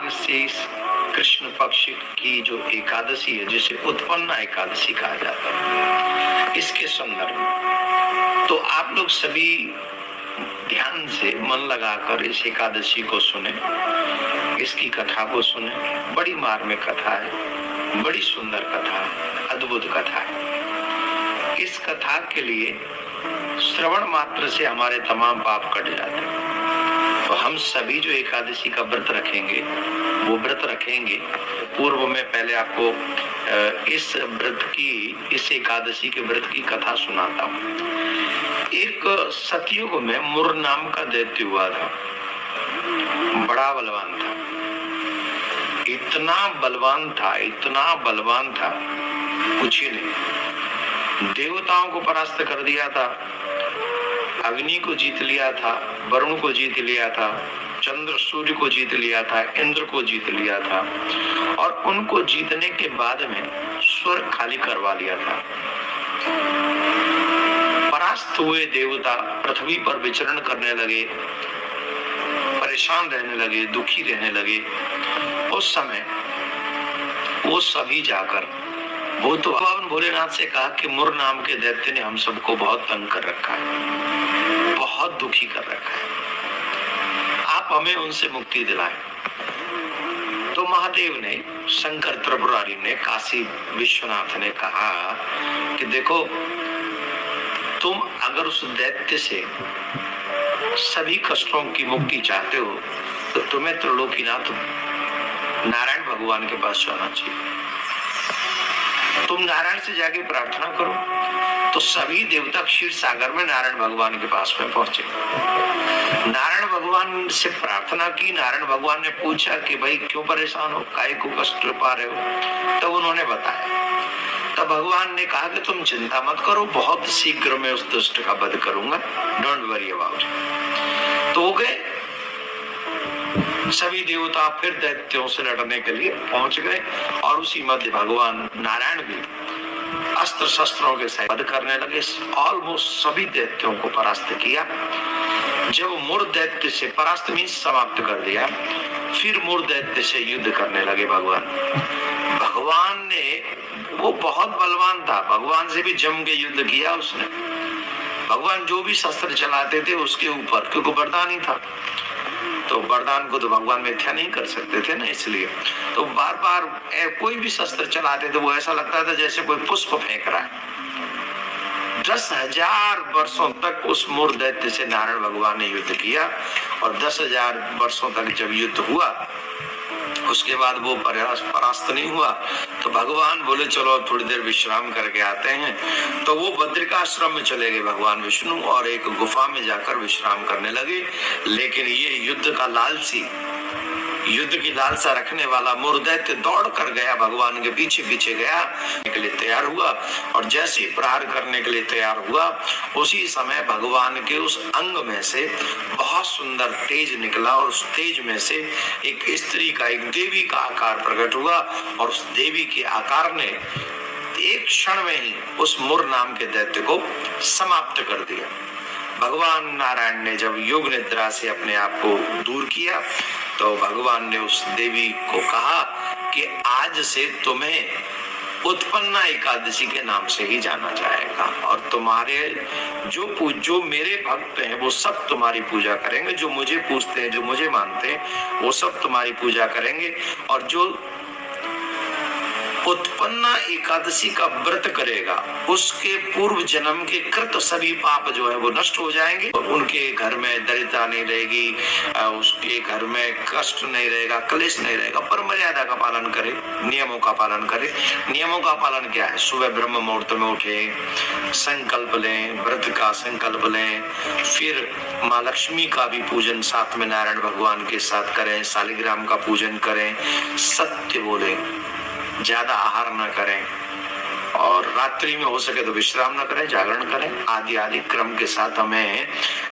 माघ से कृष्ण पक्ष की जो एकादशी है, जिसे उत्पन्ना एकादशी कहा जाता है, इसके संदर्भ में तो आप लोग सभी ध्यान से मन लगाकर इस एकादशी को सुने, इसकी कथा को सुने। बड़ी मार्मिक कथा है, बड़ी सुंदर कथा है, अद्भुत कथा है। इस कथा के लिए श्रवण मात्र से हमारे तमाम पाप कट जाते हैं। तो हम सभी जो एकादशी का व्रत रखेंगे, वो व्रत रखेंगे। पूर्व में पहले आपको इस व्रत की, इस एकादशी के व्रत की कथा सुनाता हूँ। एक सतयुग में मुर नाम का दैत्य हुआ था, बड़ा बलवान था, इतना बलवान था, इतना बलवान था, पूछिए नहीं। देवताओं को परास्त कर दिया था, अग्नि को जीत लिया था, वरुण को जीत लिया था, चंद्र सूर्य को जीत लिया था, इंद्र को जीत लिया था, और उनको जीतने के बाद में स्वर्ग खाली करवा लिया था। परास्त हुए देवता पृथ्वी पर विचरण करने लगे, परेशान रहने लगे, दुखी रहने लगे। उस समय वो सभी जाकर वो तो भगवान भोलेनाथ से कहा कि मुर नाम के दैत्य ने हम सबको बहुत तंग कर रखा है, बहुत दुखी कर रखा है, आप हमें उनसे मुक्ति दिलाएं। तो महादेव ने, शंकर त्रिपुरारी ने, काशी विश्वनाथ ने कहा कि देखो, तुम अगर उस दैत्य से सभी कष्टों की मुक्ति चाहते हो तो तुम्हें त्रिलोकीनाथ नारायण भगवान के पास जाना चाहिए। तुम नारायण से जाके प्रार्थना करो। तो सभी देवता क्षीर सागर में नारायण भगवान के पास में पहुंचे। नारायण भगवान से प्रार्थना की। नारायण भगवान ने पूछा कि भाई क्यों परेशान हो, काहे को कष्ट पा रहे हो? तब उन्होंने बताया। तब भगवान ने कहा कि तुम चिंता मत करो, बहुत शीघ्र मैं उस दुष्ट का वध करूंगा, डोंट वरी अबाउट इट। तो हो गए सभी देवता फिर दैत्यों से लड़ने के लिए पहुंच गए, और उसी मध्य भगवान नारायण भी अस्त्र शस्त्रों के साथ वध करने लगे। ऑलमोस्ट सभी दैत्यों को परास्त किया। जब मुर दैत्य से, परास्त मीन्स समाप्त कर दिया, फिर मुर दैत्य से युद्ध करने लगे भगवान ने। वो बहुत बलवान था, भगवान से भी जम के युद्ध किया उसने। भगवान जो भी शस्त्र चलाते थे उसके ऊपर, क्योंकि वरदान ही था, तो वरदान को तो भगवान मिथ्या नहीं कर सकते थे ना, इसलिए तो बार बार कोई भी शस्त्र चलाते थे, वो ऐसा लगता था जैसे कोई पुष्प फेंक रहा है। 10,000 वर्षों तक उस मुर दैत्य से नारायण भगवान ने युद्ध किया, और 10,000 वर्षों तक जब युद्ध हुआ, उसके बाद वो परास्त नहीं हुआ, तो भगवान बोले चलो थोड़ी देर विश्राम करके आते हैं। तो वो बद्रिकाश्रम में चले गए भगवान विष्णु, और एक गुफा में जाकर विश्राम करने लगे। लेकिन ये युद्ध का लालची, युद्ध की लालसा रखने वाला मुर दैत्य दौड़ कर गया, भगवान के पीछे पीछे गया, के लिए तैयार हुआ, और जैसे ही प्रहार करने के लिए तैयार हुआ, उसी समय भगवान के उस अंग में से बहुत सुंदर तेज निकला, और उस तेज में से एक स्त्री का, एक देवी का आकार प्रकट हुआ, और उस देवी के आकार ने एक क्षण में ही उस मुर नाम के दैत्य को समाप्त कर दिया। भगवान नारायण ने जब योग निद्रा से अपने आप को दूर किया, तो भगवान ने उस देवी को कहा कि आज से तुम्हें उत्पन्ना एकादशी के नाम से ही जाना जाएगा, और तुम्हारे जो मेरे भक्त हैं वो सब तुम्हारी पूजा करेंगे, जो मुझे पूजते हैं, जो मुझे मानते हैं, वो सब तुम्हारी पूजा करेंगे, और जो उत्पन्ना एकादशी का व्रत करेगा उसके पूर्व जन्म के कृत सभी पाप जो है वो नष्ट हो जाएंगे, और उनके घर में दरिद्रता नहीं रहेगी, उसके घर में कष्ट नहीं रहेगा, क्लेश नहीं रहेगा। पर मर्यादा का पालन करे, नियमों का पालन करे। नियमों का पालन क्या है? सुबह ब्रह्म मुहूर्त में उठे, संकल्प लें, व्रत का संकल्प लें, फिर माँ लक्ष्मी का भी पूजन साथ में नारायण भगवान के साथ करें, शालिग्राम का पूजन करें, सत्य बोले, ज्यादा आहार न करें, और रात्रि में हो सके तो विश्राम न करें, जागरण करें, आदि आदि क्रम के साथ हमें